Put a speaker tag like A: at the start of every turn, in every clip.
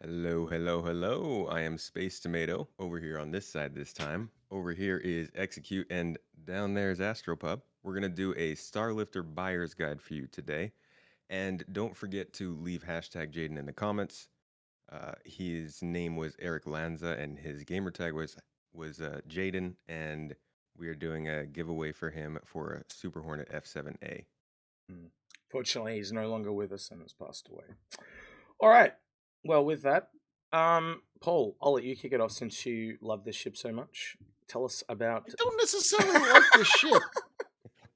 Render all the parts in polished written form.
A: Hello, hello, hello. I am Space Tomato over here on this side this time. Over here is Execute, and down there is Astropub. We're going to do a Starlifter buyer's guide for you today. And don't forget to leave hashtag Jaden in the comments. His name was Eric Lanza, and his gamer tag was Jaden, and we are doing a giveaway for him for a Super Hornet F7A.
B: Fortunately, he's no longer with us and has passed away. All right. Well, with that, Paul, I'll let you kick it off since you love this ship so much. Tell us about.
C: I don't necessarily like this ship.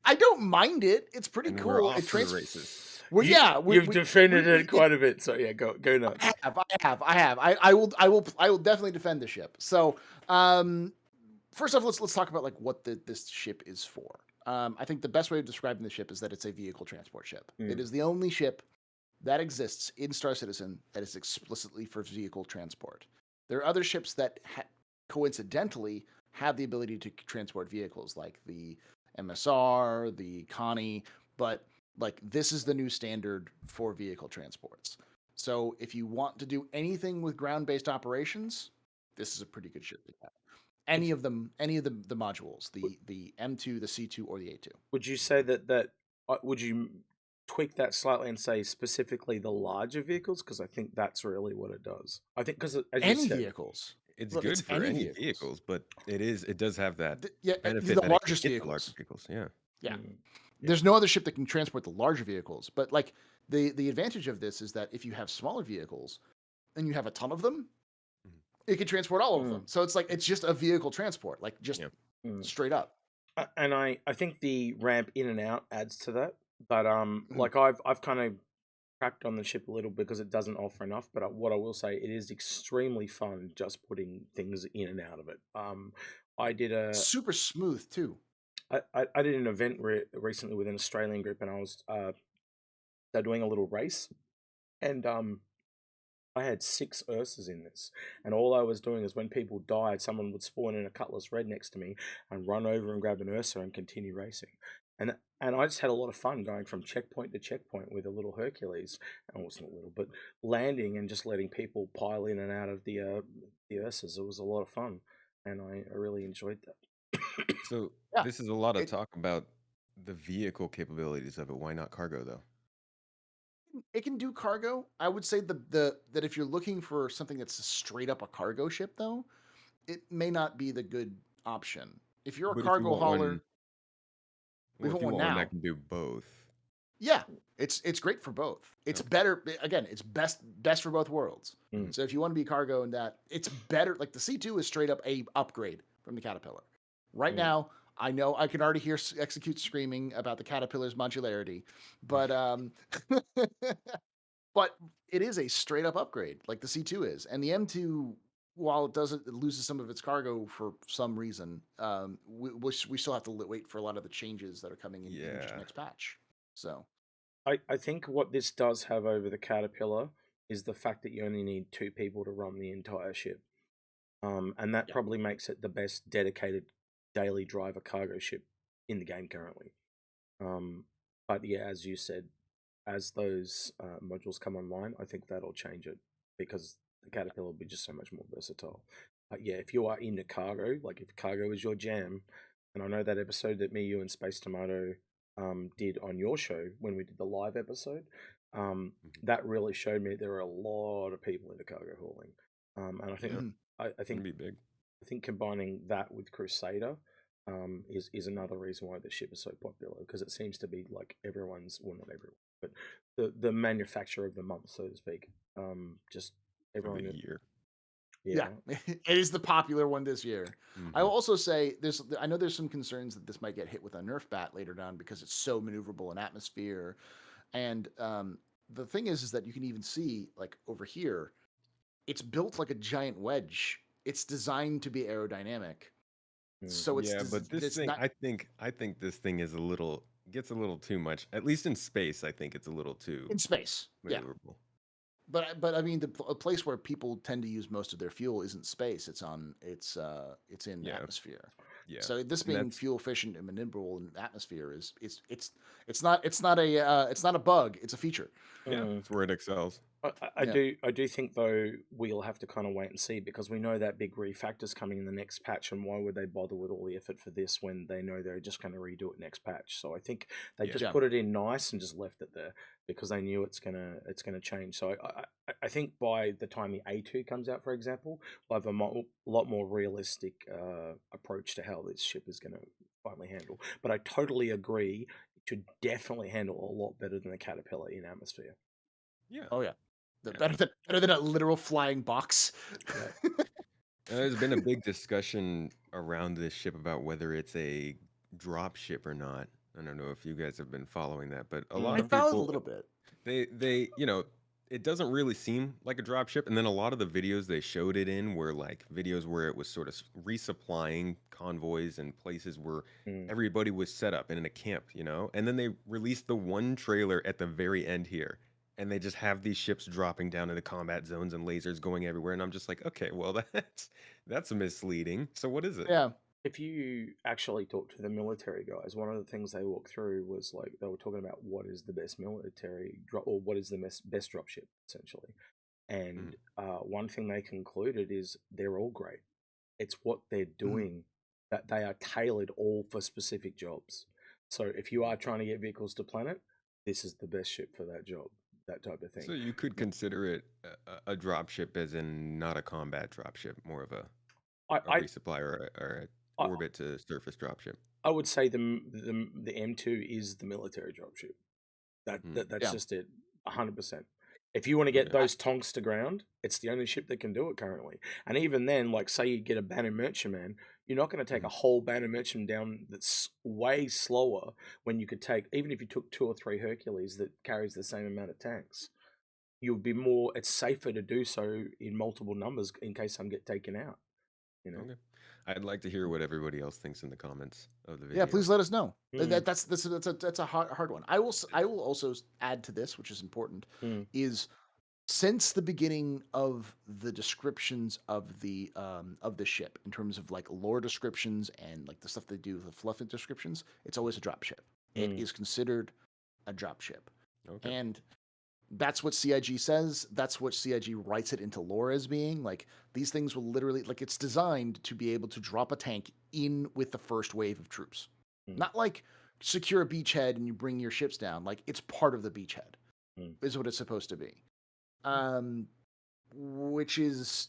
C: I don't mind it. It's pretty
A: And we're
C: cool.
A: off to the races.
C: Well, yeah,
B: You've defended it quite a bit, so yeah, go nuts.
C: I have. I will definitely defend the ship. So, first off, let's talk about like what this ship is for. I think the best way of describing the ship is that it's a vehicle transport ship. It is the only ship that exists in Star Citizen that is explicitly for vehicle transport. There are other ships that coincidentally have the ability to transport vehicles, like the MSR, the Connie, but like this is the new standard for vehicle transports. So if you want to do anything with ground-based operations, this is a pretty good ship to have. Any of them, any of the modules, the M2, the C2, or the A2.
B: Would you say that would you tweak that slightly and say specifically the larger vehicles? Because I think that's really what it does. I think because as
C: Any
B: you said,
C: vehicles.
A: It's
C: Look,
A: good
C: it's
A: for
C: any
A: any
C: vehicles.
A: vehicles, but it does have that
C: Yeah,
A: benefit
C: the
A: that it can
C: largest
A: hit the larger
C: vehicles.
A: vehicles. Yeah.
C: Yeah.
B: Mm,
C: There's no other ship that can transport the larger vehicles. But like the advantage of this is that if you have smaller vehicles and you have a ton of them,
A: Mhm.
C: it can transport all of them. So it's like it's just a vehicle transport, like just
B: mm.
C: straight up.
B: And I think the ramp in and out adds to that. But
C: Mhm.
B: like I've kind of cracked on the ship a little because it doesn't offer enough. But what I will say, it is extremely fun just putting things in and out of it. I did
C: Super smooth too.
B: I did an event recently with an Australian group, and I was they're doing a little race, and I had 6 Ursas in this, and all I was doing is when people died, someone would spawn in a Cutlass Red next to me and run over and grab an Ursa and continue racing. And I just had a lot of fun going from checkpoint to checkpoint with a little Hercules, and well, it's not little, but landing and just letting people pile in and out of the Ursas. It was a lot of fun, and I really enjoyed that.
A: So
C: Yeah.
A: this is a lot of
C: It
A: talk about the vehicle capabilities of it. Why not cargo though?
C: it can do cargo. I would say the that if you're looking for something that's straight up a cargo ship though, it may not be the good option. If you're a
A: But if you
C: cargo
A: want one,
C: hauler, we
A: well, if
C: want
A: you
C: one
A: want one that
C: now.
A: can do both,
C: Yeah, it's great for both. It's
A: okay.
C: better again, it's best for both worlds.
B: Mm.
C: So if you want to be cargo in that, it's better like the C2 is straight up a upgrade from the Caterpillar. Right
B: Mm.
C: now, I know I can already hear Execute screaming about the Caterpillar's modularity, but but it is a straight up upgrade like the C2 is. And the M2 while it loses some of its cargo for some reason, we still have to wait for a lot of the changes that are coming in the
A: Yeah.
C: next patch. So
B: I think what this does have over the Caterpillar is the fact that you only need 2 people to run the entire ship. And that
C: yeah.
B: probably makes it the best dedicated daily driver cargo ship in the game currently. But yeah, as you said, as those modules come online, I think that'll change it because the Caterpillar will be just so much more versatile. But yeah, if you are into cargo, like if cargo is your jam, and I know that episode that me, you, and Space Tomato did on your show when we did the live episode,
A: Mhm.
B: that really showed me there are a lot of people into cargo hauling. And I think
A: Yeah.
B: I
A: It's gonna
B: think
A: be big.
B: I think combining that with Crusader is another reason why the ship is so popular because it seems to be like everyone's, well, not everyone, but the manufacturer of the month, so to speak. Just
A: For the
B: everyone,
A: year.
C: Yeah,
B: yeah.
C: it is the popular one this year. I
A: Hmm.
C: will also say I know there's some concerns that this might get hit with a nerf bat later down because it's so maneuverable in atmosphere. And the thing is that you can even see like over here, it's built like a giant wedge. It's designed to be aerodynamic,
B: Mm.
C: so
A: Yeah, but this
C: it's
A: thing,
C: not
A: I think this thing is gets a little too much. At least in space, I think it's a little too
C: in space. Yeah,
A: maneuverable.
C: but I mean a place where people tend to use most of their fuel isn't space. It's in
A: Yeah.
C: atmosphere.
A: Yeah,
C: So this
A: and
C: being
A: that's
C: fuel efficient and maneuverable in atmosphere is it's not a bug, it's a feature.
A: yeah,
B: Mm.
A: it's where it excels.
C: Yeah.
B: I do think though we'll have to kind of wait and see because we know that big refactor's coming in the next patch, and why would they bother with all the effort for this when they know they're just going to redo it next patch? So I think they
A: Yeah.
B: just
C: Yeah.
B: put it in nice and just left it there because they knew it's gonna change. So I think by the time the A2 comes out, for example, we'll have a lot more realistic approach to how this ship is going to finally handle. But I totally agree, it should definitely handle a lot better than the Caterpillar in atmosphere.
A: Yeah.
C: Oh yeah. The
A: Yeah.
C: better than a literal flying box.
B: Yeah.
A: There's been a big discussion around this ship about whether it's a drop ship or not. I don't know if you guys have been following that, but a lot
C: I
A: of
C: followed a
A: people
C: little bit.
A: they it doesn't really seem like a drop ship, and then a lot of the videos they showed it in were like videos where it was sort of resupplying convoys and places where
B: Mm.
A: everybody was set up and in a camp, and then they released the one trailer at the very end here, and they just have these ships dropping down into combat zones and lasers going everywhere, and I'm just like, okay, well, that's misleading. So what is it?
C: Yeah.
B: If you actually talk to the military guys, one of the things they walked through was like they were talking about what is the best military drop or what is the best drop ship essentially.
A: Mm,
B: And one thing they concluded is they're all great. It's what they're
C: Mhm.
B: doing that they are tailored all for specific jobs. So if you are trying to get vehicles to planet, this is the best ship for that job, that type of thing.
A: so you could consider it a drop ship, as in not a combat drop ship, more of
B: I
A: a resupply or a
B: I,
A: orbit to surface drop ship.
B: I would say the M2 is the military dropship.
A: Mm,
B: That's
C: Yeah.
B: just it, 100%. If you want to get
A: okay.
B: those tonks to ground, it's the only ship that can do it currently. And even then, like say you get a Banner Merchantman, you're not going to take
A: Mhm.
B: a whole Banner Merchantman down that's way slower when you could take, even if you took 2 or 3 Hercules that carries the same amount of tanks, you'll be more, it's safer to do so in multiple numbers in case some get taken out, you know?
A: Okay. I'd like to hear what everybody else thinks in the comments of the
C: Yeah,
A: video.
C: please let us know.
B: Mm,
C: That's a hard one. I will also add to this, which is important,
B: mm,
C: is since the beginning of the descriptions of the ship in terms of like lore descriptions and like the stuff they do with the fluff descriptions, it's always a drop ship. It
B: mm,
C: is considered a drop ship,
A: Okay.
C: and that's what CIG says. That's what CIG writes it into lore as being. Like these things will literally like it's designed to be able to drop a tank in with the first wave of troops.
B: mm,
C: Not like secure a beachhead and you bring your ships down. Like it's part of the beachhead
B: mm,
C: is what it's supposed to be. Um, which is,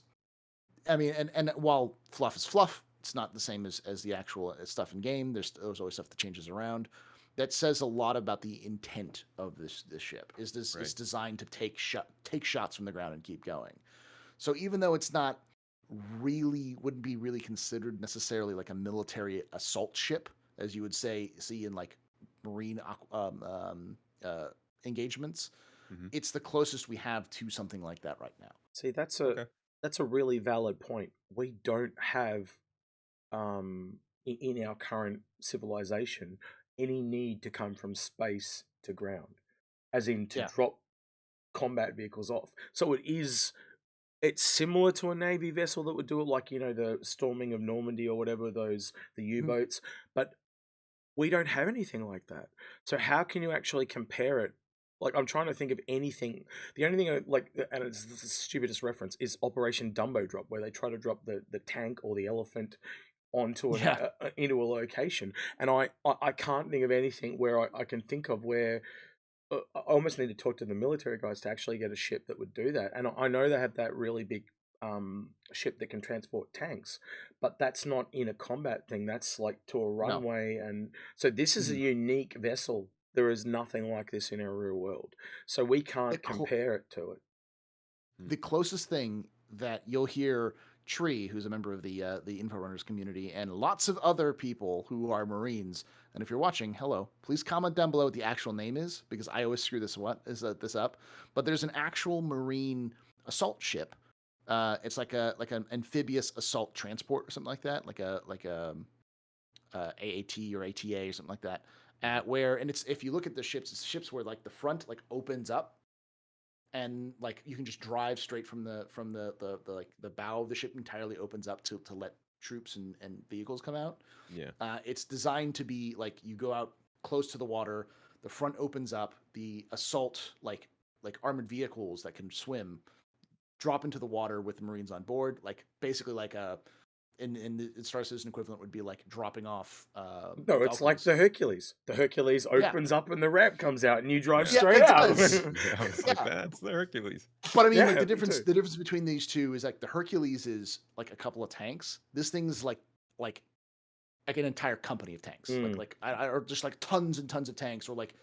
C: I mean, and while fluff is fluff, it's not the same as the actual stuff in game. There's always stuff that changes around. That says a lot about the intent of this ship. Is this
A: Right.
C: is designed to take shots from the ground and keep going. So even though it's not really wouldn't be really considered necessarily like a military assault ship, as you would see in like marine engagements,
A: Hmm.
C: it's the closest we have to something like that right now.
B: See,
A: Okay.
B: that's a really valid point. We don't have in our current civilization any need to come from space to ground, as in to
C: Yeah.
B: drop combat vehicles off. So it's similar to a navy vessel that would do it, like the storming of Normandy or whatever, those the
C: Mhm.
B: U-boats, but we don't have anything like that. So how can you actually compare it? Like I'm trying to think of anything. The only thing and it's the stupidest reference, is Operation Dumbo Drop, where they try to drop the tank or the elephant onto
C: Yeah.
B: into a location, and I can't think of anything where I can think of where I almost need to talk to the military guys to actually get a ship that would do that. And I know they have that really big ship that can transport tanks, but that's not in a combat thing. That's like to a
C: No.
B: runway, and so this is a
C: Mhm.
B: unique vessel. There is nothing like this in our real world, so we
C: The
B: can't
C: cl-
B: compare it to it.
A: Mm.
C: the closest thing that you'll hear Tree, who's a member of the Inforunners community, and lots of other people who are Marines. And if you're watching, hello, please comment down below what the actual name is because I always screw this up. But there's an actual Marine assault ship. It's like an amphibious assault transport or something like that, like a AAT or ATA or something like that.
A: Mhm.
C: Where and it's if you look at the ships, it's ships where like the front like opens up and like you can just drive straight from the like the bow of the ship entirely opens up to let troops and vehicles come out.
A: Yeah.
C: It's designed to be like you go out close to the water, the front opens up, the assault like armored vehicles that can swim drop into the water with the Marines on board, like basically like a in the Star Citizen equivalent would be like dropping off
B: No, it's like
C: Valkyries.
B: the Hercules. The Hercules
C: Yeah.
B: opens up and the ramp comes out, and you drive
A: Yeah.
C: Yeah,
B: straight
C: it
B: out.
C: does.
A: Yeah, I was
C: Yeah.
A: like, that's the Hercules.
C: But I mean,
B: Yeah,
C: like
B: me
C: the
B: too.
C: difference between these two is like the Hercules is like a couple of tanks. This thing's like an entire company of tanks, or just like tons and tons of tanks, or like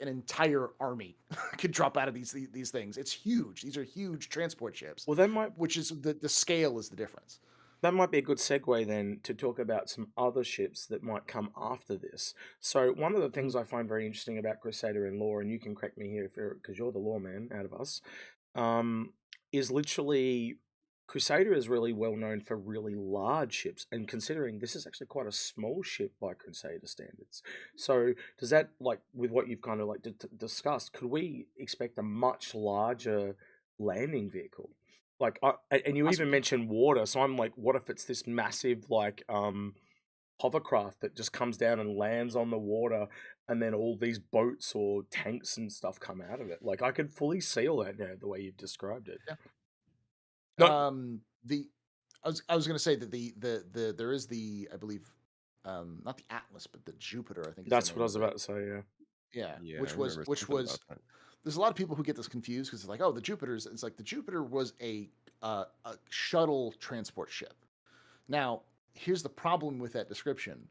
C: an entire army could drop out of these things. It's huge. These are huge transport ships,
B: Well, that
C: which is the scale is the difference.
B: might be a good segue then to talk about some other ships that might come after this. So one of the things I find very interesting about Crusader and lore, and you can correct me here because you're the lore man out of us, is literally Crusader is really well known for really large ships, and considering this is actually quite a small ship by Crusader standards. So does that, like with what you've kind of like discussed, could we expect a much larger landing vehicle? Like, and you even mentioned water, so I'm like, what if it's this massive like hovercraft that just comes down and lands on the water, and then all these boats or tanks and stuff come out of it? Like, I could fully see all that now the way you've described it.
C: Yeah.
B: No,
C: The I was going to say that the there is the I believe not the Atlas but the Jupiter I think is
B: that's
C: the
B: what
C: name
B: I was
C: of
B: about
C: it.
B: to say. Yeah.
C: Yeah,
A: Yeah, I remember
C: which
A: something
C: was
A: about that.
C: there's a lot of people who get this confused because it's like, oh, the Jupiter's it's like the Jupiter was a shuttle transport ship. Now, here's the problem with that description.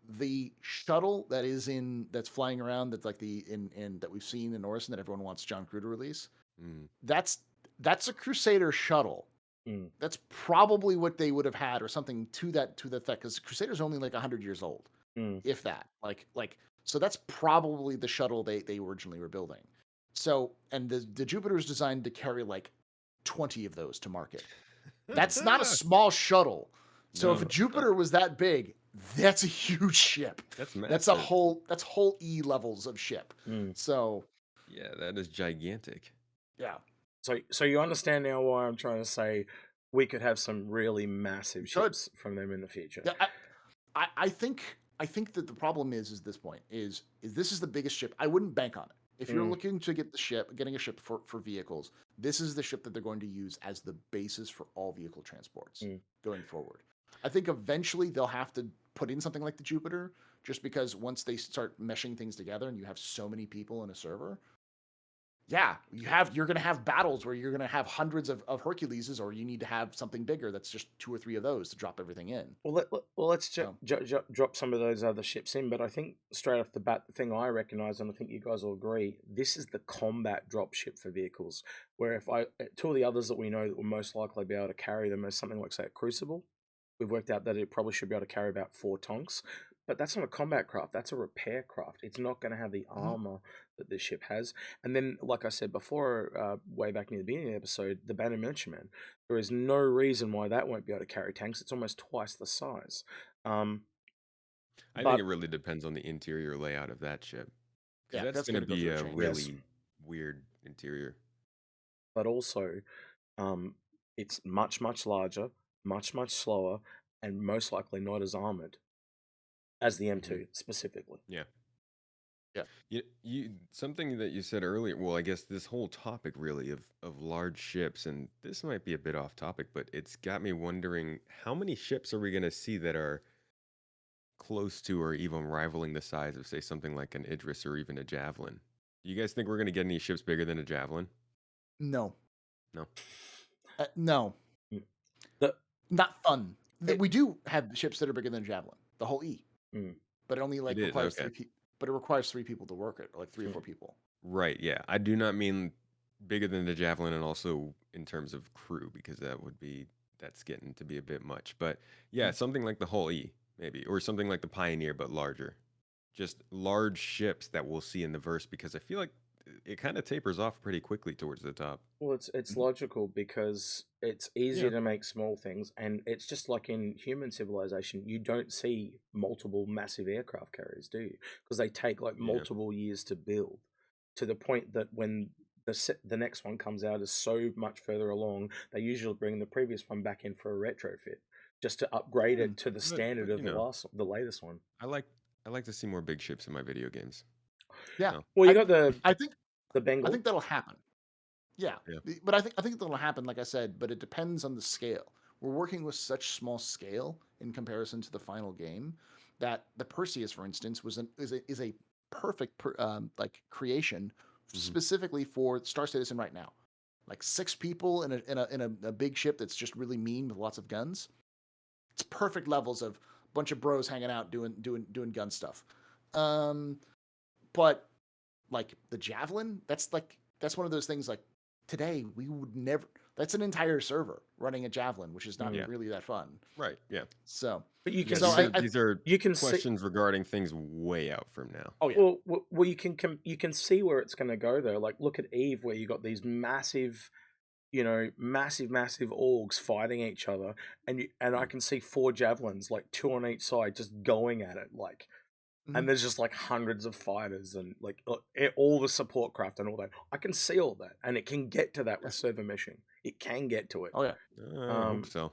C: The shuttle that's flying around that's like the in that we've seen in Orison that everyone wants John Crew to release.
A: Mm.
C: That's a Crusader shuttle.
B: Mm.
C: That's probably what they would have had or something to that effect because Crusader's only like 100 years old,
B: Mm.
C: if that. Like so that's probably the shuttle they originally were building. So and the Jupiter is designed to carry like 20 of those to market. That's not a small shuttle. So if
A: No,
C: a
A: it's not.
C: Jupiter was that big, that's a huge ship.
A: That's
C: That's
A: massive.
C: whole E levels of ship.
B: Mm.
C: So
A: Yeah, that is gigantic.
C: yeah.
B: So you understand now why I'm trying to say we could have some really massive
C: You could.
B: ships from them in the future.
C: Yeah, I think that the problem is this point is this is the biggest ship. I wouldn't bank on it. If you're
B: Mm.
C: looking to getting a ship for vehicles, this is the ship that they're going to use as the basis for all vehicle transports
B: Mm.
C: going forward. I think eventually they'll have to put in something like the Jupiter, just because once they start meshing things together and you have so many people in a server, yeah, you're going to have battles where you're going to have hundreds of Herculeses, or you need to have something bigger that's just 2 or 3 of those to drop everything in.
B: Well, let's
C: So
B: drop some of those other ships in. But I think straight off the bat, the thing I recognise, and I think you guys will agree, this is the combat drop ship for vehicles. Where if two of the others that we know that will most likely be able to carry them is something like, say, a Crucible. We've worked out that it probably should be able to carry about 4 tonks. But that's not a combat craft. That's a repair craft. It's not going to have the armor that this ship has. And then, like I said before, way back near the beginning of the episode, the Banner Militiaman. There is no reason why that won't be able to carry tanks. It's almost twice the size.
A: I think
B: But
A: it really depends on the interior layout of that ship. Because
C: yeah,
A: that's
C: that's
A: going to
C: going to go
A: be
C: through a
A: a
C: change.
B: yes,
A: really weird interior.
B: but also, it's much larger, much slower, and most likely not as armored as the M2 specifically.
A: Yeah.
C: Yeah.
A: You something that you said earlier. Well, I guess this whole topic really of large ships, and this might be a bit off topic, but it's got me wondering how many ships are we going to see that are close to or even rivaling the size of, say, something like an Idris or even a Javelin? Do you guys think we're going to get any ships bigger than a Javelin?
C: No.
A: No.
C: No.
B: Mm. The
C: Not fun.
B: it,
C: We do have ships that are bigger than Javelin, the whole E,
B: mm,
C: but it only
A: It
C: like
A: is
C: requires
A: okay.
C: but it requires 3 people to work it, or like 3 or 4
B: mm.
C: people.
A: Right. Yeah. I do not mean bigger than the Javelin, and also in terms of crew, because that's getting to be a bit much. But yeah, something like the Hull E, maybe, or something like the Pioneer, but larger. Just large ships that we'll see in the verse, because I feel like it kind of tapers off pretty quickly towards the top.
B: Well, it's
C: Mhm.
B: logical because it's easier
A: Yeah.
B: to make small things, and it's just like in human civilization, you don't see multiple massive aircraft carriers, do you? Because they take like
A: Yeah.
B: multiple years to build, to the point that when the next one comes out is so much further along, they usually bring the previous one back in for a retrofit. just to upgrade
C: Hmm.
B: it to the standard
A: But
B: of the latest one.
A: I like I like to see more big ships in my video games.
C: Yeah,
A: So
B: Well, you
C: I
B: got
C: I think
B: the
C: I
B: Bengal.
C: think that'll happen. Yeah,
A: yeah.
C: but I think that'll happen. Like I said, but it depends on the scale. We're working with such small scale in comparison to the final game that the Perseus, for instance, is a perfect like creation
A: Hmm.
C: specifically for Star Citizen right now. Like 6 people in a big ship that's just really mean with lots of guns. It's perfect levels of bunch of bros hanging out doing gun stuff. Um, but like the Javelin, that's one of those things like today we would never. That's an entire server running a Javelin, which is not
B: Mm.
A: Yeah.
C: really that fun.
A: Right. Yeah.
C: So
B: But you can
A: Yeah.
C: so
A: These
B: see,
A: are these are
B: you can see.
A: questions regarding things way out from now.
C: oh yeah.
B: Well, you can see where it's going to go though. Like, look at Eve, where you got these massive, massive orgs fighting each other, and I
A: Mm.
B: can see 4 javelins, like 2 on each side, just going at it, like,
C: Mhm.
B: and there's just like hundreds of fighters and like all the support craft and all that. I can see all that, and it can get to that
C: Yeah.
B: with server meshing. It can get to it.
C: Oh yeah.
A: I hope so.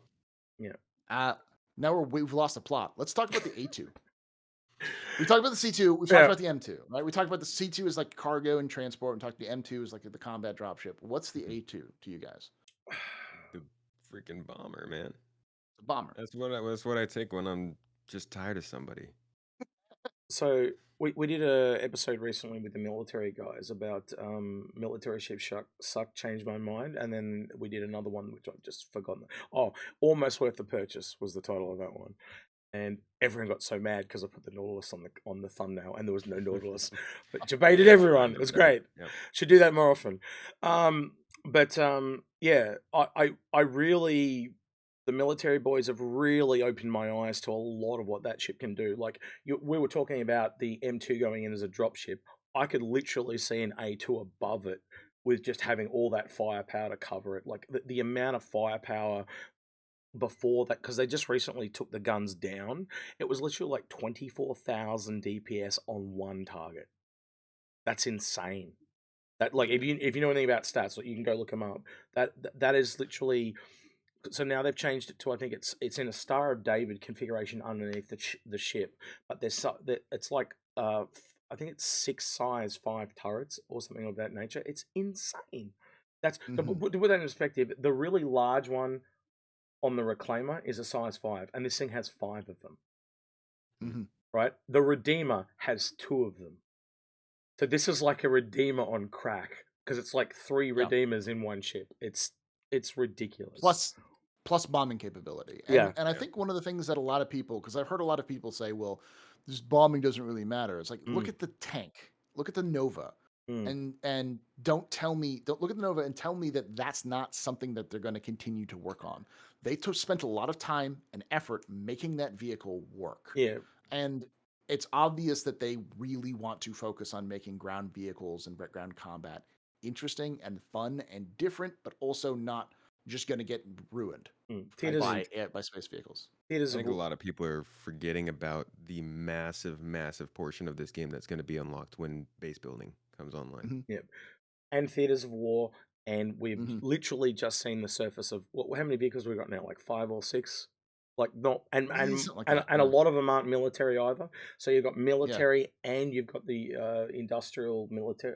B: Yeah.
C: Uh, now we've lost the plot. Let's talk about the A2. We talked about the C2. We've talked
B: Yeah.
C: about the M2, right? We talked about the C2 as like cargo and transport. And talked the M2 as like the combat dropship. What's the
A: Mhm.
C: A2 to you guys?
A: The freaking bomber, man.
C: The bomber.
A: That's what I take when I'm just tired of somebody.
B: So we did a episode recently with the military guys about military ships suck changed my mind, and then we did another one which I've just forgotten. Oh, almost worth the purchase was the title of that one, and everyone got so mad because I put the Nautilus on the thumbnail, and there was no Nautilus, but debated
A: I
B: everyone. It
A: remember
B: was
A: that.
B: great.
A: Yep.
B: Should do that more often. But yeah, I really, the military boys have really opened my eyes to a lot of what that ship can do. Like we were talking about the M2 going in as a drop ship. I could literally see an A2 above it with just having all that firepower to cover it. Like the amount of firepower before that, because they just recently took the guns down. It was literally like 24,000 DPS on one target. That's insane. That, like, if you know anything about stats, like, you can go look them up. That is literally. So now they've changed it to, I think it's in a Star of David configuration underneath the ship, but it's like I think it's 6 size 5 turrets or something of that nature. It's insane. That's to
C: Mhm.
B: put that in perspective. The really large one on the Reclaimer is a size 5, and this thing has 5 of them.
C: Mhm.
B: Right? The Redeemer has 2 of them. So this is like a Redeemer on crack, because it's like 3
C: Yeah.
B: Redeemers in one ship. It's ridiculous.
C: Plus bombing capability.
B: Yeah.
C: And I think one of the things that a lot of people, because I've heard a lot of people say, well, this bombing doesn't really matter. It's like look
B: Mm.
C: at the tank, look at the Nova,
B: Mm.
C: and don't look at the Nova and tell me that that's not something that they're going to continue to work on. They spent a lot of time and effort making that vehicle work,
B: Yeah.
C: and it's obvious that they really want to focus on making ground vehicles and ground combat interesting and fun and different, but also not just going to get ruined by space vehicles.
A: I
B: Theaters of
A: think a lot of people are forgetting about the massive, massive portion of this game that's going to be unlocked when base building comes online.
C: Mm-hmm.
B: yeah, and Theaters of War, and we've
C: Mm-hmm.
B: literally just seen the surface of how many vehicles we got now? Like 5 or 6. Like, not,
C: Something like that.
B: and a lot of them aren't military either. So you've got
C: Yeah.
B: military, and you've got the industrial military.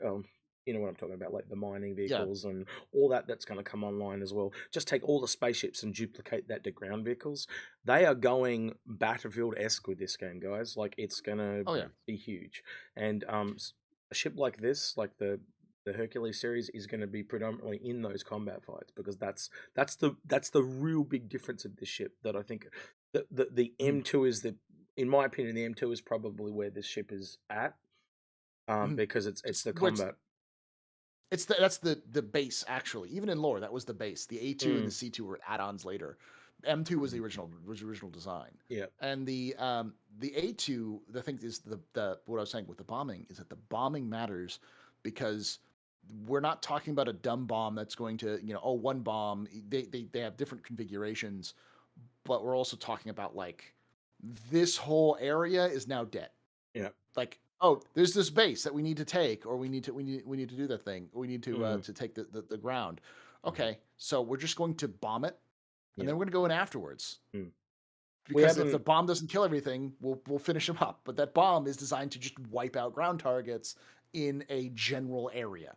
B: You know what I'm talking about, like the mining
C: Yeah.
B: vehicles and all that's going to come online as well. Just take all the spaceships and duplicate that to ground vehicles. They are going Battlefield-esque with this game, guys. Like, it's going to
C: Oh yeah.
B: be huge. And a ship like this, like the Hercules series, is going to be predominantly in those combat fights, because that's the real big difference of this ship. That I think the M2 is in my opinion, the M2 is probably where this ship is at,
C: Mm-hmm.
B: because it's the
C: Where
B: combat.
C: that's the base actually. Even in lore, that was the base. The A2 and the C2 were add-ons later. M2 was the original design.
B: Yeah.
C: And the A2, the thing is the what I was saying with the bombing is that the bombing matters because we're not talking about a dumb bomb that's going to, one bomb. They have different configurations, but we're also talking about like this whole area is now dead.
B: Yeah.
C: Like, oh, there's this base that we need to take, or we need to do that thing. We need to take the ground. Okay, so we're just going to bomb it, and then we're going to go in afterwards.
B: We
C: because if the
B: haven't.
C: bomb doesn't kill everything, we'll finish them up. But that bomb is designed to just wipe out ground targets in a general area.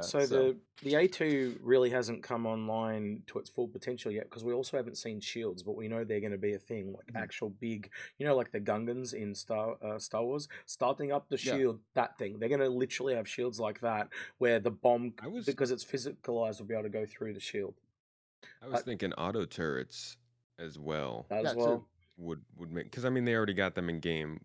B: So the A2 really hasn't come online to its full potential yet because we also haven't seen shields, but we know they're going to be a thing, like actual big, like the Gungans in Star Wars, starting up the
C: Yeah.
B: shield, that thing. They're going to literally have shields like that where the bomb,
A: I was
B: because it's physicalized, will be able to go through the shield.
A: I was thinking auto turrets as well
B: That as
C: Yeah, too.
B: well.
A: would make, because I mean they already got them in game.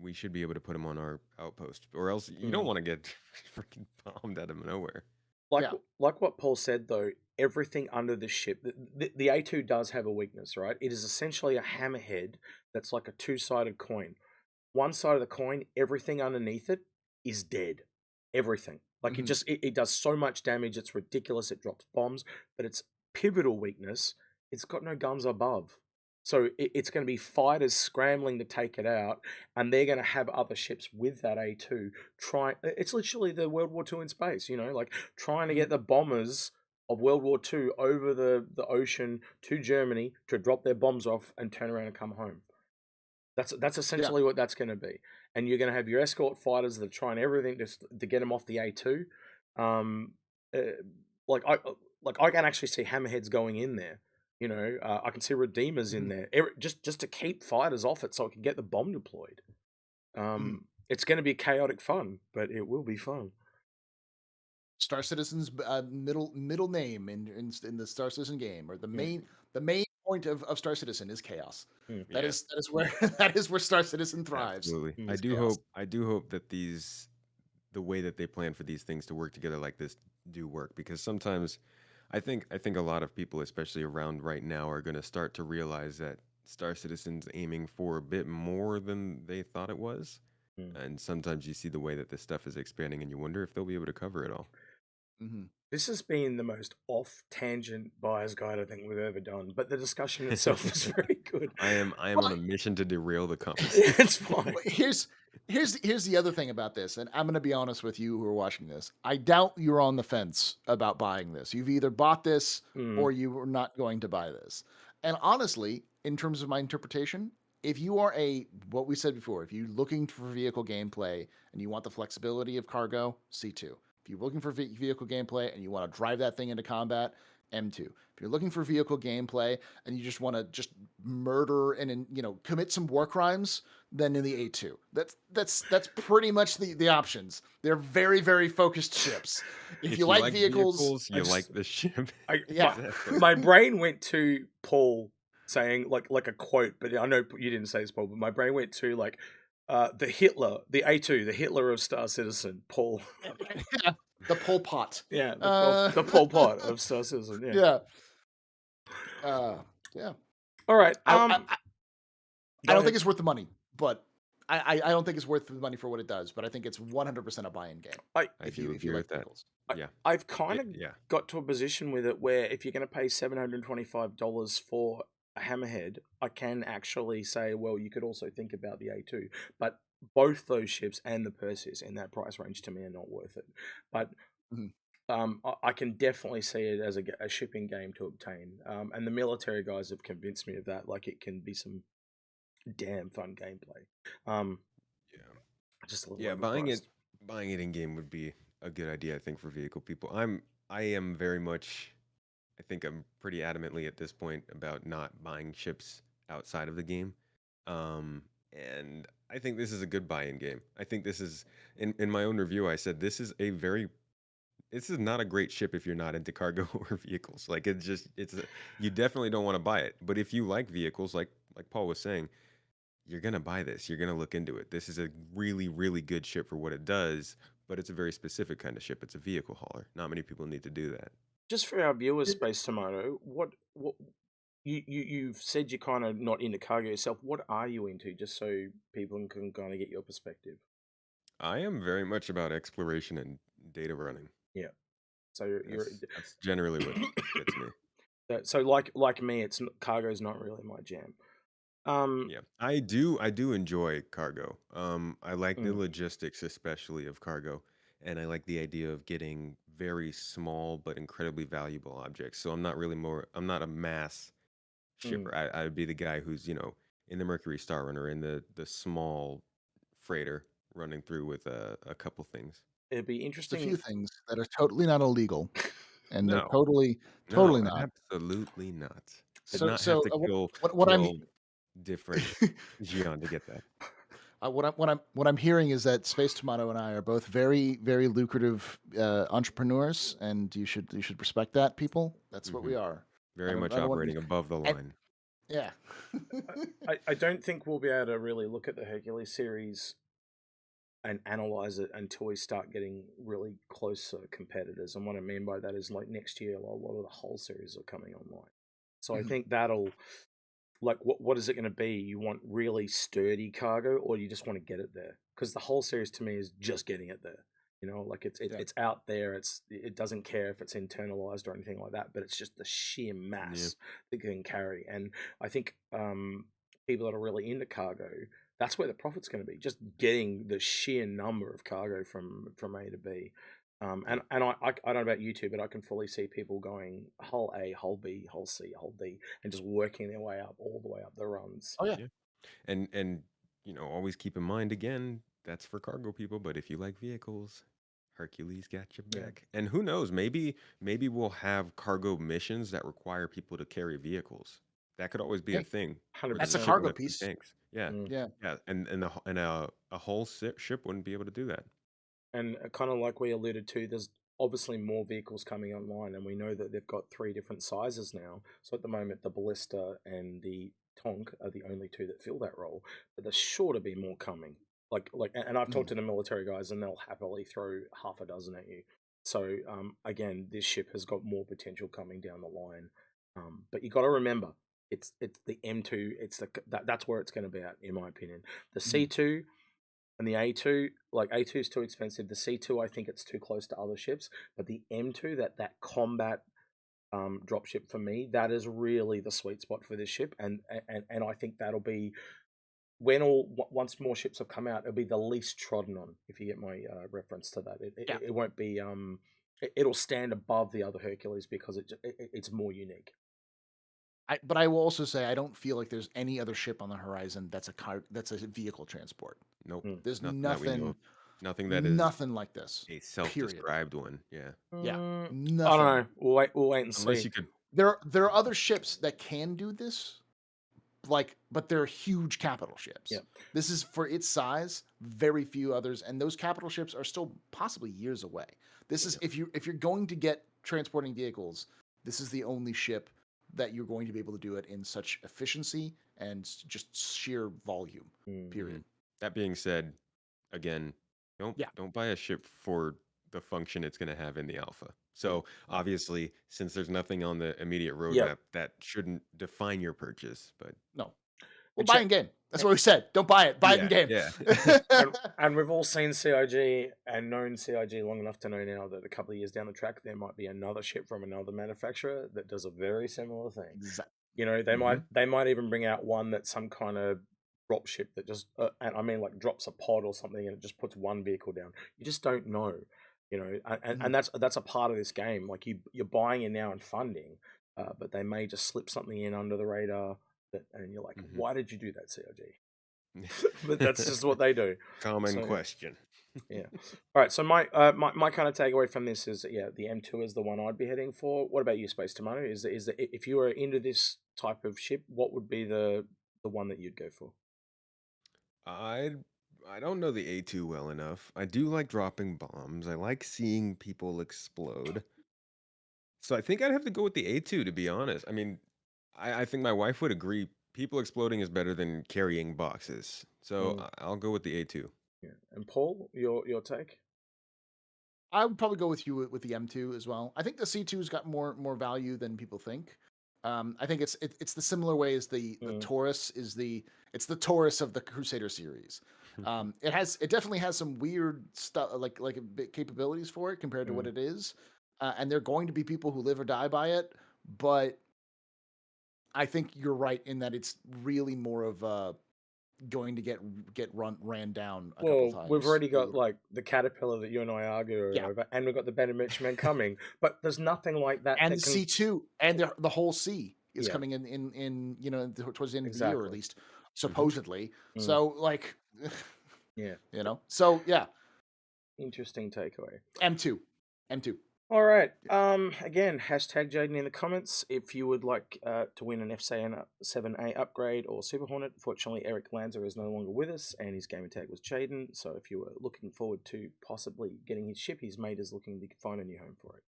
A: We should be able to put them on our outpost, or else you don't want to get freaking bombed out of nowhere.
B: Like
C: Yeah.
B: like what Paul said though, everything under the ship, the A2 does have a weakness, right? It is essentially a hammerhead that's like a two-sided coin. One side of the coin, everything underneath it is dead. Everything. Like
C: Mhm.
B: it does so much damage, it's ridiculous. It drops bombs, but its pivotal weakness, it's got no guns above. So it's going to be fighters scrambling to take it out, and they're going to have other ships with that A2 trying. It's literally the World War II in space, like trying to
C: Mhm.
B: get the bombers of World War II over the ocean to Germany to drop their bombs off and turn around and come home. That's
C: Yeah.
B: essentially what that's going to be, and you're going to have your escort fighters that are trying everything to get them off the A2. Um, uh, like I can actually see hammerheads going in there. I can see redeemers in
C: Mhm.
B: there, just to keep fighters off it, so it can get the bomb deployed.
C: Mhm.
B: It's going to be chaotic fun, but it will be fun.
C: Star Citizen's middle name in the Star Citizen game, or the
B: Mm,
C: main point of Star Citizen is chaos.
B: mm,
A: Yeah,
C: That is where that is where Star Citizen thrives.
A: absolutely.
B: mm.
C: Is chaos.
A: I do hope that the way that they plan for these things to work together like this do work, because sometimes I think a lot of people, especially around right now, are going to start to realize that Star Citizen's aiming for a bit more than they thought it was.
B: Mm.
A: And sometimes you see the way that this stuff is expanding and you wonder if they'll be able to cover it all.
C: Hmm.
B: This has been the most off tangent buyer's guide I think we've ever done, but the discussion itself was very good.
A: I am
C: Well,
A: on a mission to derail the
B: Yeah,
A: conversation.
B: it's fine.
C: here's the other thing about this, and I'm going to be honest with you who are watching this. I doubt you're on the fence about buying this. You've either bought this
B: Mm,
C: or you are not going to buy this. And honestly, in terms of my interpretation, if you are what we said before, if you're looking for vehicle gameplay and you want the flexibility of cargo, C2. If you're looking for vehicle gameplay and you want to drive that thing into combat, M2. If you're looking for vehicle gameplay and you just want to just murder and commit some war crimes, then in the A2. That's pretty much the options. They're very very focused ships. If you
A: If you
C: like
A: like
C: vehicles,
A: vehicles,
B: I
A: you like
B: just
A: the ship.
B: I
C: yeah.
A: Exactly.
B: my brain went to Paul saying like a quote, but I know you didn't say this, Paul, but my brain went to like the Hitler, the A2, the Hitler of Star Citizen, Paul.
C: The Pol Pot.
B: Yeah,
C: Uh,
B: the Pol Pot of Star Citizen. Yeah.
C: yeah. Uh, yeah.
B: All right.
C: I
B: Go
C: don't think
B: ahead.
C: it's worth the money, but I don't think it's worth the money for what it does. But I think it's 100% a buy-in game
B: I
A: I
C: if
A: do
C: you
A: agree
C: like
A: with that.
C: vehicles.
A: Yeah.
B: I've kind of
A: Yeah.
B: got to a position with it where if you're going to pay $725 for a hammerhead, I can actually say, well, you could also think about the A2. But both those ships and the Perseus in that price range to me are not worth it. But
C: Mhm.
B: I can definitely see it as a shipping game to obtain. And the military guys have convinced me of that. Like it can be some damn fun gameplay. Um,
A: Yeah.
B: just a little
A: Yeah,
B: overpriced.
A: buying it in game would be a good idea, I think, for vehicle people. I am very much I think I'm pretty adamantly at this point about not buying ships outside of the game. And I think this is a good buy-in game. I think this is in my own review I said this is not a great ship if you're not into cargo or vehicles. Like you definitely don't want to buy it. But if you like vehicles, like Paul was saying, you're gonna buy this. You're gonna look into it. This is a really, really good ship for what it does, but it's a very specific kind of ship. It's a vehicle hauler. Not many people need to do that.
B: Just for our viewers, Space Tomato, what you've said you're kind of not into cargo yourself. What are you into? Just so people can kind of get your perspective.
A: I am very much about exploration and data running.
B: Yeah. So you're
A: That's generally what gets me.
B: so like me, cargo's not really my jam. Um,
A: Yeah, I do enjoy cargo. I like the
B: mm,
A: logistics, especially of cargo, and I like the idea of getting very small but incredibly valuable objects. So I'm not a mass shipper. I would be the guy who's, in the Mercury Star Runner, in the small freighter running through with a couple things.
B: It'd be
C: Just a few
B: interesting.
C: things that are totally not illegal, and they're
A: No,
C: totally
A: no,
C: not.
A: absolutely not. Did
C: So
A: not have
C: so
A: to
C: what
A: kill
C: what, what I'm
A: 12 different Xion to get that.
C: what I'm hearing is that Space Tomato and I are both very very lucrative entrepreneurs, and you should respect that, people. That's what
A: Hmm.
C: we are. I
A: Very
C: don't
A: much
C: I don't want
A: operating above the
C: and
A: line.
C: yeah.
B: I don't think we'll be able to really look at the Hercules series and analyze it until we start getting really closer competitors. And what I mean by that is like next year, a lot of the whole series are coming online. So I
C: Mhm.
B: think that'll like what is it going to be? You want really sturdy cargo, or you just want to get it there? Because the whole series to me is just getting it there. Like
C: Yeah.
B: it's out there. It doesn't care if it's internalized or anything like that, but it's just the sheer mass that it can carry. And I think people that are really into cargo, that's where the profit's going to be. Just getting the sheer number of cargo from A to B. And I don't know about you two, but I can fully see people going hull A, hull B, hull C, hull D, and just working their way up all the way up the runs.
C: Oh yeah.
A: Yeah. And always keep in mind again, that's for cargo people, but if you like vehicles, Hercules got your
B: Yeah.
A: back. And who knows, maybe we'll have cargo missions that require people to carry vehicles. That could always be a
C: Hey,
A: thing. Where
C: that's
A: there's a
C: a
B: 100%.
A: ship
C: cargo
A: with a few
C: piece.
A: tanks. Yeah.
B: Mm.
C: Yeah.
A: Yeah. And a whole ship wouldn't be able to do that.
B: And kind of like we alluded to, there's obviously more vehicles coming online, and we know that they've got 3 different sizes now. So at the moment, the Ballista and the Tonk are the only 2 that fill that role, but there's sure to be more coming. And I've talked
C: Mhm.
B: to the military guys, and they'll happily throw half a dozen at you. So again, this ship has got more potential coming down the line. But you got to remember, it's the M2. That's where it's going to be at, in my opinion. The
C: Mhm.
B: C2 and the A2, like A2 is too expensive. The C2, I think it's too close to other ships. But the M2, that combat dropship for me, that is really the sweet spot for this ship, and I think that'll be once more ships have come out, it'll be the least trodden on. If you get my reference to that,
C: Yeah.
B: it won't be it'll stand above the other Hercules because it's more unique.
C: But I will also say I don't feel like there's any other ship on the horizon that's a vehicle transport.
A: Nope.
B: Mm.
C: There's
A: Nothing that we know
C: nothing
A: of. Nothing that is
C: like this.
A: a
C: Period.
A: self-described one. Yeah.
C: Yeah.
B: I don't
C: Nothing.
B: know. We'll wait and
A: Unless
B: see.
A: you could.
C: There are other ships that can do this, but they're huge capital ships.
B: Yeah.
C: This is for its size, very few others, and those capital ships are still possibly years away. This is if you're going to get transporting vehicles, this is the only ship that you're going to be able to do it in such efficiency and just sheer volume. Period.
A: That being said, again,
C: Yeah.
A: don't buy a ship for the function it's going to have in the alpha. So obviously, since there's nothing on the immediate
B: Yeah.
A: roadmap, that shouldn't define your purchase. But
C: No. Well,
B: And
C: buy
B: check-
C: in game. That's what we said. Don't buy it. Buy it in game.
A: yeah.
B: and we've all seen CIG and known CIG long enough to know now that a couple of years down the track there might be another ship from another manufacturer that does a very similar thing.
C: Exactly.
B: They might even bring out one that's some kind of drop ship that just and I mean like drops a pod or something and it just puts one vehicle down. You just don't know, and that's a part of this game. Like you're buying in now and funding, but they may just slip something in under the radar. And you're like, why did you do that, CIG? But that's just what they do.
A: Common question.
B: Yeah. All right. So my kind of takeaway from this is the M2 is the one I'd be heading for. What about you, Space Tomato? Is if you were into this type of ship, what would be the one that you'd go for?
A: I don't know the A2 well enough. I do like dropping bombs. I like seeing people explode. So I think I'd have to go with the A2 to be honest. I mean, I think my wife would agree. People exploding is better than carrying boxes. So I'll go with the A2.
B: Yeah. And Paul, your take?
C: I would probably go with you with the M2 as well. I think the C2's got more value than people think. I think it's the similar way as the Taurus is it's the Taurus of the Crusader series. It definitely has some weird stuff like capabilities for it compared to what it is, and there are going to be people who live or die by it. But I think you're right in that it's really more of a going to get ran down a couple times.
B: We've already got like the Caterpillar that you and I argue over, and we've got the Better Mitchman coming. But there's nothing like that.
C: And the C2 and the whole C. is
B: Yeah.
C: coming in towards the end of the year, or at
B: Exactly.
C: least supposedly.
B: Mm.
C: So like,
B: Yeah.
C: So yeah,
B: Interesting takeaway.
C: M2.
B: All right. Again, hashtag Jaden in the comments if you would like to win an F7A upgrade or Super Hornet. Fortunately, Eric Lanza is no longer with us, and his gamer tag was Jaden. So if you were looking forward to possibly getting his ship, his mate is looking to find a new home for it.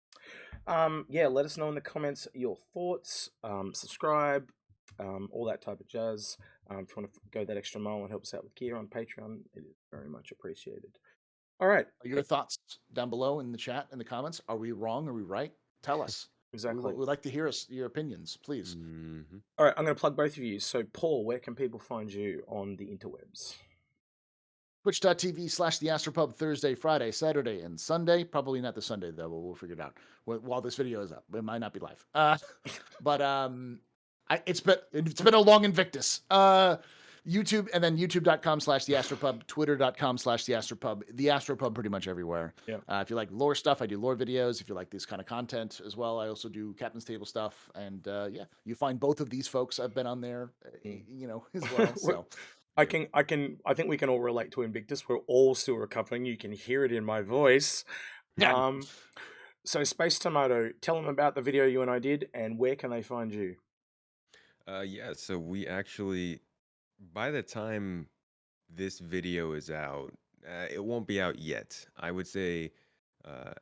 B: Yeah, let us know in the comments your thoughts. Subscribe, all that type of jazz. If you want to go that extra mile and help us out with gear on Patreon, it is very much appreciated. All right.
C: Your thoughts down below in the chat, in the comments. Are we wrong? Are we right? Tell us.
B: Exactly.
C: We'd like to hear your opinions, please.
A: Mm-hmm.
B: All right, I'm going to plug both of you. So, Paul, where can people find you on the interwebs?
C: Twitch.tv/the Astropub Thursday, Friday, Saturday, and Sunday. Probably not the Sunday though. We'll figure it out while this video is up. It might not be live. But it's been a long Invictus. YouTube, and then youtube.com/the Astropub, twitter.com/the Astropub, the Astropub pretty much everywhere.
B: Yeah.
C: If you like lore stuff, I do lore videos. If you like this kind of content as well, I also do Captain's Table stuff. And yeah, you find both of these folks. I've been on there, as well. So.
B: I think we can all relate to Invictus. We're all still recovering. You can hear it in my voice.
C: Yeah.
B: So Space Tomato, tell them about the video you and I did, and where can they find you?
A: Yeah, so we actually, by the time this video is out, it won't be out yet. I would say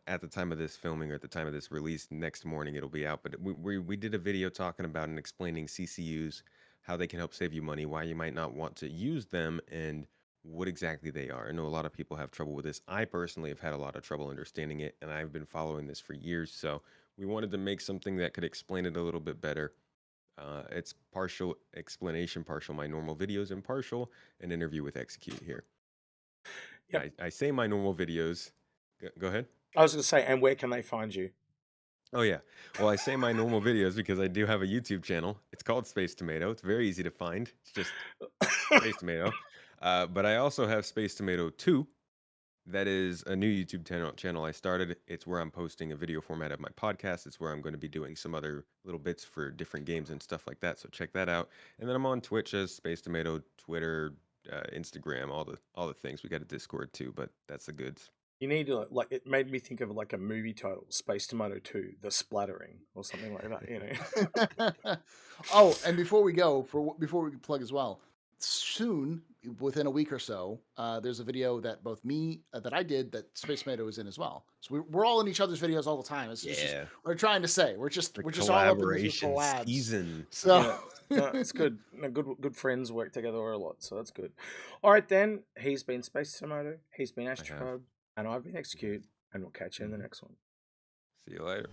A: at the time of this filming or at the time of this release, next morning it'll be out. But we did a video talking about and explaining CCUs, how they can help save you money, why you might not want to use them, and what exactly they are. I know a lot of people have trouble with this. I personally have had a lot of trouble understanding it, and I've been following this for years. So we wanted to make something that could explain it a little bit better. It's partial explanation, partial my normal videos, and partial an interview with Execute here.
B: Yep.
A: I say my normal videos. Go ahead.
B: I was going to say, and where can they find you?
A: Oh, yeah. Well, I say my normal videos because I do have a YouTube channel. It's called Space Tomato. It's very easy to find. It's just Space Tomato. But I also have Space Tomato 2. That is a new YouTube channel I started. It's where I'm posting a video format of my podcast. It's where I'm going to be doing some other little bits for different games and stuff like that. So check that out. And then I'm on Twitch as Space Tomato, Twitter, Instagram, all the things. We got a Discord too, but that's the goods.
B: You need to it made me think of like a movie title, Space Tomato 2, The Splattering, or something like that.
C: Oh, and before we plug as well, soon, within a week or so, there's a video that both me that I did that Space Tomato is in as well. So we're all in each other's videos all the time. It's just we're trying to say we're just all up in this collabs.
A: Season.
C: So
B: no, it's good. No, good friends work together a lot, so that's good. All right, then. He's been Space Tomato. He's been Astropub. And I've been Execute, and we'll catch you in the next one.
A: See you later.